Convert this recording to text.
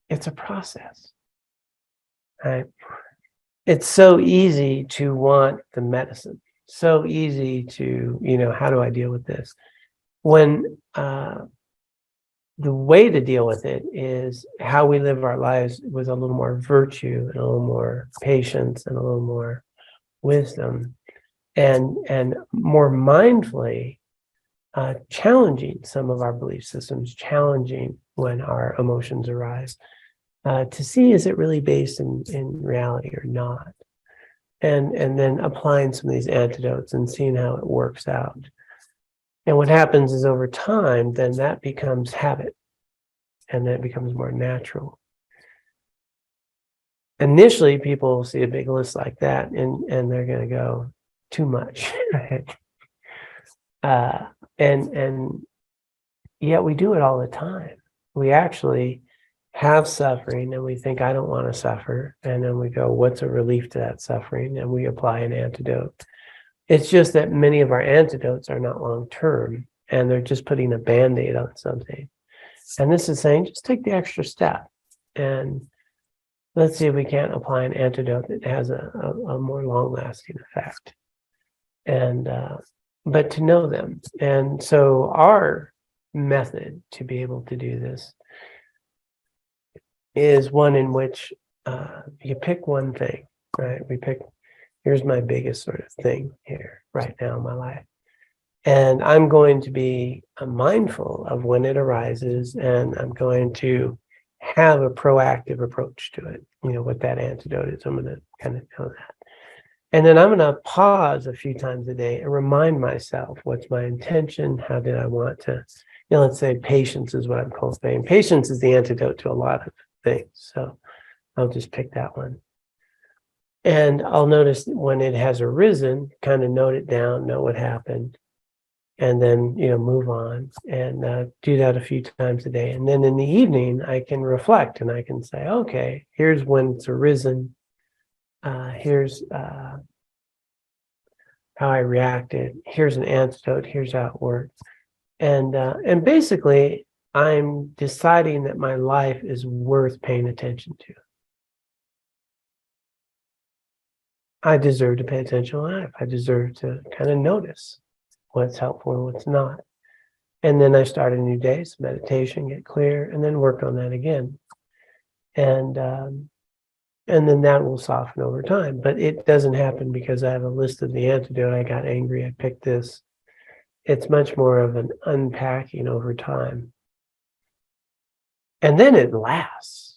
it's a process, right? It's so easy to want the medicine, so easy to, how do I deal with this? When the way to deal with it is how we live our lives with a little more virtue and a little more patience and a little more wisdom, and more mindfully challenging some of our belief systems, challenging when our emotions arise, to see, is it really based in reality or not? And then applying some of these antidotes and seeing how it works out. And what happens is, over time, then that becomes habit, and then it becomes more natural. Initially, people see a big list like that, and they're going to go, too much, right? And yet we do it all the time. We actually have suffering, and we think, I don't want to suffer. And then we go, what's a relief to that suffering? And we apply an antidote. It's just that many of our antidotes are not long-term, and they're just putting a Band-Aid on something. And this is saying, just take the extra step, and let's see if we can't apply an antidote that has a more long-lasting effect. And but to know them. And so our method to be able to do this is one in which you pick one thing, right? Here's my biggest sort of thing here right now in my life. And I'm going to be mindful of when it arises, and I'm going to have a proactive approach to it. What that antidote is, I'm going to kind of know that. And then I'm going to pause a few times a day and remind myself, what's my intention? How did I want to, let's say patience is what I'm cultivating. Patience is the antidote to a lot of things. So I'll just pick that one. And I'll notice when it has arisen, kind of note it down, know what happened, and then, move on, and do that a few times a day. And then in the evening, I can reflect, and I can say, okay, here's when it's arisen. Here's how I reacted. Here's an antidote. Here's how it works. And basically, I'm deciding that my life is worth paying attention to. I deserve to pay attention to life. I deserve to kind of notice what's helpful and what's not. And then I start a new day, some meditation, get clear, and then work on that again. And then that will soften over time. But it doesn't happen because I have a list of the antidote. I got angry, I picked this. It's much more of an unpacking over time. And then it lasts.